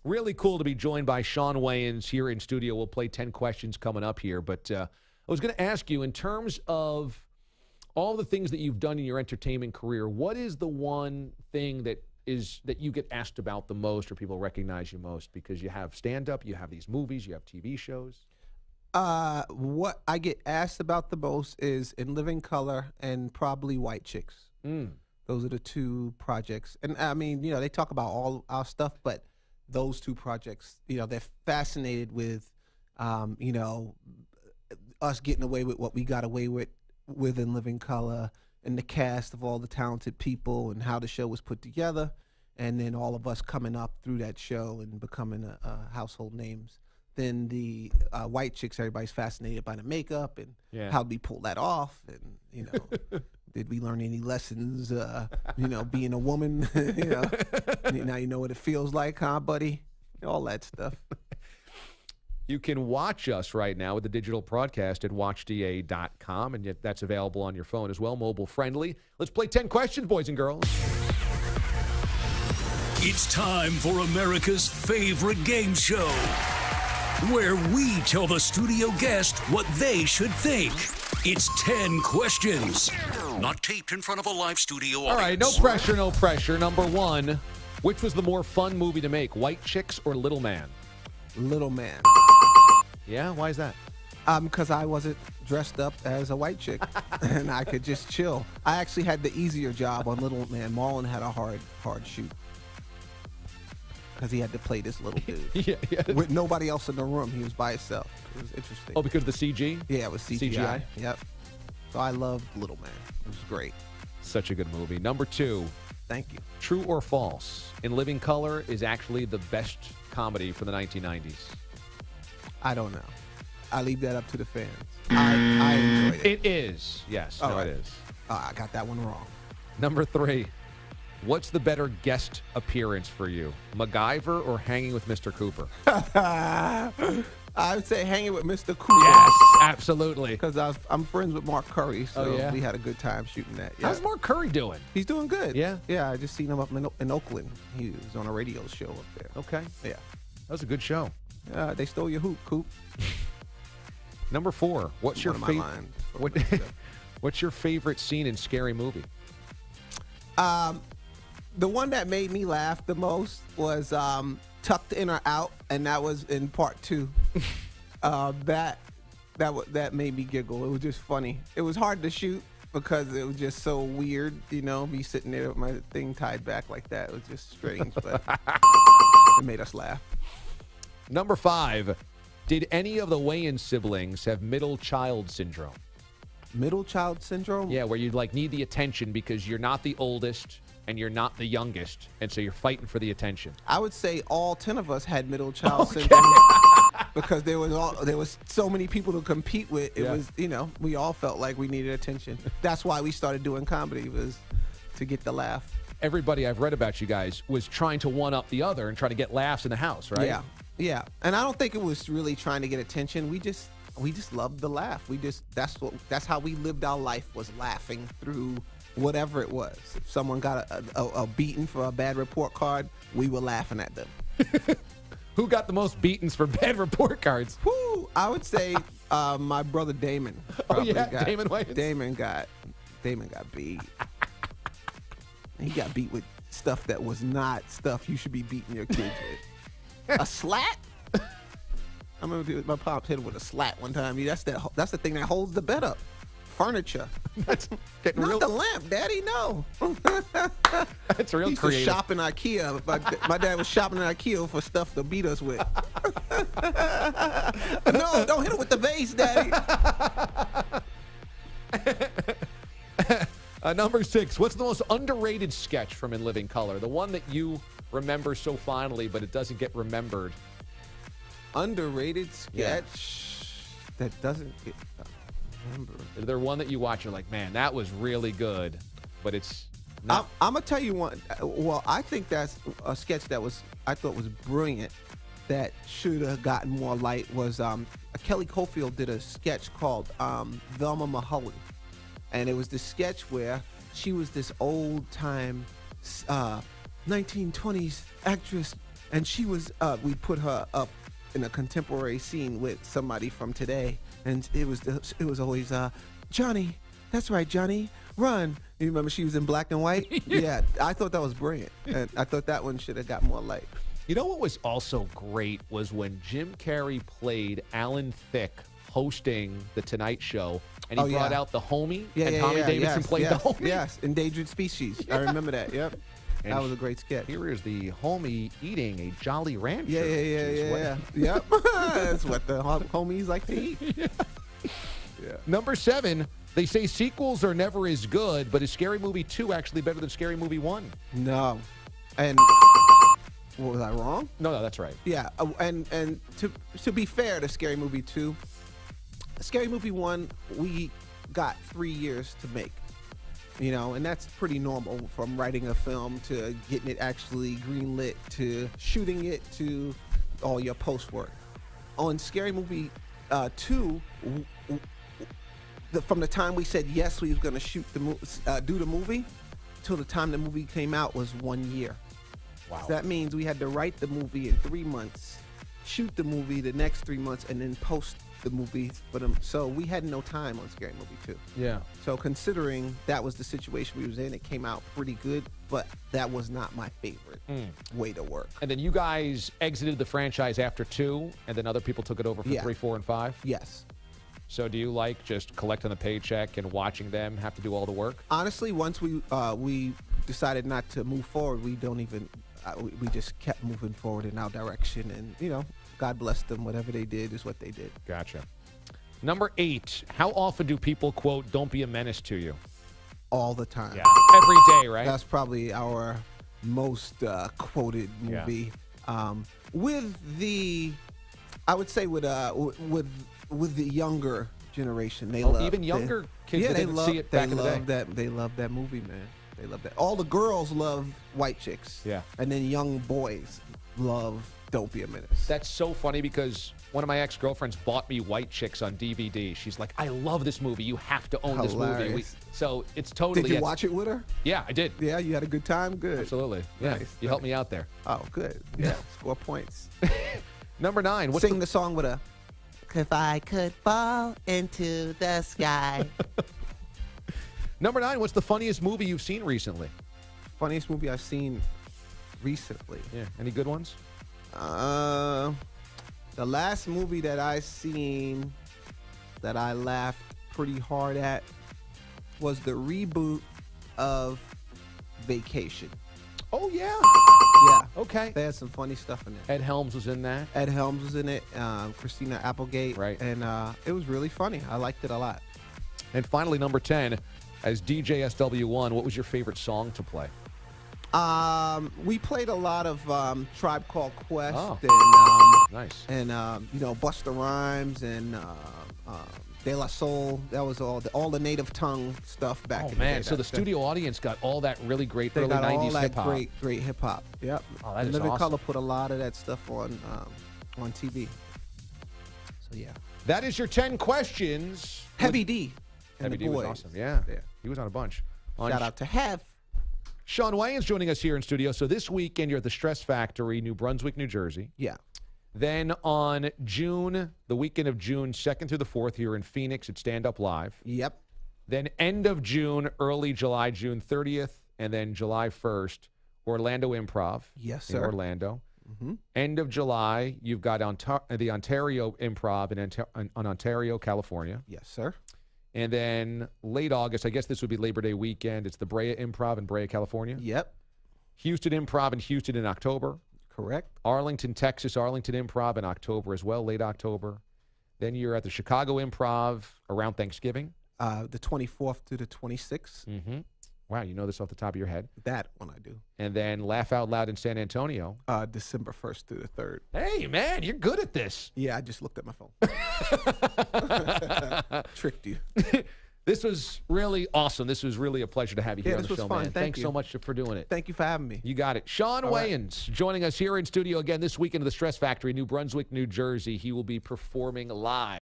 Really cool to be joined by Shawn Wayans here in studio. We'll play 10 questions coming up here. But I was going to ask you, in terms of all the things that you've done in your entertainment career, what is the one thing that you get asked about the most, or people recognize you most? Because you have stand-up, you have these movies, you have TV shows. What I get asked about the most is In Living Color and probably White Chicks. Those are the two projects. And I mean, they talk about all our stuff, but those two projects, they're fascinated with, us getting away with what we got away with In Living Color, and the cast of all the talented people and how the show was put together, and then all of us coming up through that show and becoming household names. Then the White Chicks, everybody's fascinated by the makeup and how we pull that off, and did we learn any lessons? Being a woman, now you know what it feels like, huh, buddy? All that stuff. You can watch us right now with the digital broadcast at watchda.com, and yet that's available on your phone as well, mobile friendly. Let's play 10 questions, boys and girls. It's time for America's favorite game show, where we tell the studio guest what they should think. It's 10 questions, not taped in front of a live studio audience. All right, no pressure, no pressure. Number one, which was the more fun movie to make, White Chicks or Little Man? Little Man. Yeah, why is that? Because I wasn't dressed up as a white chick, and I could just chill. I actually had the easier job on Little Man. Marlon had a hard shoot, because he had to play this little dude with nobody else in the room. He was by himself. It was interesting. Oh, because of the CG? Yeah, it was CGI. Yep. So I loved Little Man. It was great. Such a good movie. Number two. Thank you. True or false? In Living Color is actually the best comedy from the 1990s. I don't know. I leave that up to the fans. I enjoyed it. It is. Yes. All no, right. it is. I got that one wrong. Number three. What's the better guest appearance for you? MacGyver or Hanging with Mr. Cooper? I would say Hanging with Mr. Cooper. Yes, absolutely. Because I'm friends with Mark Curry, so we had a good time shooting that. Yeah. How's Mark Curry doing? He's doing good. Yeah? Yeah, I just seen him up in Oakland. He was on a radio show up there. Okay. Yeah. That was a good show. They stole your hoop, Coop. Number four. What's your favorite? What's your favorite scene in Scary Movie? The one that made me laugh the most was Tucked In or Out, and that was in part 2. That made me giggle. It was just funny. It was hard to shoot because it was just so weird, me sitting there with my thing tied back like that. It was just strange, but it made us laugh. Number five. Did any of the Wayans siblings have middle child syndrome? Middle child syndrome? Yeah, where you need the attention because you're not the oldest and you're not the youngest, and so you're fighting for the attention. I would say all 10 of us had middle child syndrome because there was so many people to compete with. It was, we all felt like we needed attention. That's why we started doing comedy, was to get the laugh. Everybody I've read about you guys was trying to one-up the other and try to get laughs in the house, right? Yeah, yeah. And I don't think it was really trying to get attention. We just loved the laugh. That's how we lived our life, was laughing through whatever it was. If someone got a beating for a bad report card, we were laughing at them. Who got the most beatings for bad report cards? Whoo! I would say my brother Damon. Damon Wayans. Damon got beat. He got beat with stuff that was not stuff you should be beating your kids with. A slat? I remember my pops hit him with a slat one time. That's the thing that holds the bed up. Furniture. That's getting not real. The lamp, Daddy. No. That's real he used creative. to shop in IKEA. My dad was shopping in IKEA for stuff to beat us with. No, don't hit him with the vase, Daddy. Number six. What's the most underrated sketch from In Living Color? The one that you remember so fondly, but it doesn't get remembered. Underrated sketch that doesn't get remembered. Is there one that you watch and you're like, man, that was really good, but it's not? I'm going to tell you one. Well, I think that's a sketch that I thought was brilliant, that should have gotten more light, was Kelly Cofield did a sketch called Velma Mulholland. And it was this sketch where she was this old-time 1920s actress, And she was, we put her up in a contemporary scene with somebody from today, and it was always, Johnny, that's right, Johnny, run. You remember she was in black and white? Yeah, I thought that was brilliant. And I thought that one should have got more light. You know what was also great was when Jim Carrey played Alan Thicke hosting The Tonight Show, and he brought out the homie, and Tommy Davidson played the homie. Yes, endangered species. I remember that, yep. And that was a great sketch. Here is the homie eating a Jolly Rancher. Yeah. Yep. That's what the homies like to eat. Yeah. Number 7, they say sequels are never as good, but is Scary Movie 2 actually better than Scary Movie 1? No. And was I wrong? No, that's right. Yeah, and to be fair to Scary Movie 2, Scary Movie 1, we got 3 years to make. You know, and that's pretty normal, from writing a film to getting it actually greenlit to shooting it to all your post work. On Scary Movie 2, from the time we said yes, we was going to do the movie, till the time the movie came out was 1 year. Wow. So that means we had to write the movie in 3 months, shoot the movie the next 3 months, and then post the movie for them. So we had no time on Scary Movie 2. Yeah. So considering that was the situation we was in, it came out pretty good, but that was not my favorite way to work. And then you guys exited the franchise after 2, and then other people took it over for 3, 4, and 5? Yes. So do you like just collecting the paycheck and watching them have to do all the work? Honestly, once we decided not to move forward, we don't even, we just kept moving forward in our direction, and, you know, God bless them. Whatever they did is what they did. Gotcha. Number 8, how often do people quote, "Don't be a menace to you"? All the time. Yeah. Every day, right? That's probably our most quoted movie. Yeah. I would say with the younger generation, they love even younger kids that didn't see it back in the day. They love that movie, man. They love that. All the girls love White Chicks. Yeah. And then young boys love Don't Be a Menace. That's so funny because one of my ex-girlfriends bought me White Chicks on DVD. She's like, "I love this movie. You have to own this movie." So it's totally... Did you watch it with her? Yeah, I did. Yeah, you had a good time? Good. Absolutely. Yeah, Nice. you helped me out there. Oh, good. Yeah, score points. Number 9. Sing the song with a... If I could fall into the sky. Number 9, what's the funniest movie you've seen recently? Funniest movie I've seen recently. Yeah, any good ones? The last movie that I seen that I laughed pretty hard at was the reboot of Vacation. Oh, yeah. Yeah. Okay. They had some funny stuff in there. Ed Helms was in that. Ed Helms was in it. Christina Applegate. Right. And it was really funny. I liked it a lot. And finally, number 10, as DJ SW1, what was your favorite song to play? We played a lot of Tribe Called Quest Nice. and you know, Busta Rhymes and De La Soul. That was all the native tongue stuff back in the day. Oh man, so the studio audience got all that really great early 90s hip hop. Great hip hop. Yep. Oh, that is Living awesome. Color put a lot of that stuff on TV. So yeah. That is your 10 questions. Heavy D. Heavy D boys. was awesome. Yeah. Yeah. He was on a bunch. Shout out to Hev. Shawn Wayans joining us here in studio. So this weekend you're at the Stress Factory, New Brunswick, New Jersey. Yeah. Then on the weekend of June 2nd through the 4th, you're in Phoenix at Stand Up Live. Yep. Then end of June, early July, June 30th, and then July 1st, Orlando Improv. Yes, in sir. Orlando. Mm-hmm. End of July, you've got the Ontario Improv in Ontario, California. Yes, sir. And then late August, I guess this would be Labor Day weekend. It's the Brea Improv in Brea, California. Yep. Houston Improv in Houston in October. Correct. Arlington, Texas, Arlington Improv in October as well, late October. Then you're at the Chicago Improv around Thanksgiving. The 24th to the 26th. Mm-hmm. Wow, you know this off the top of your head. That one I do. And then Laugh Out Loud in San Antonio. December 1st through the 3rd. Hey, man, you're good at this. Yeah, I just looked at my phone. Tricked you. This was really awesome. This was really a pleasure to have you here on the this show, was fun. man. Thank Thanks you. so much for doing it. Thank you for having me. You got it. Shawn Wayans joining us here in studio again this weekend at the Stress Factory, New Brunswick, New Jersey. He will be performing live.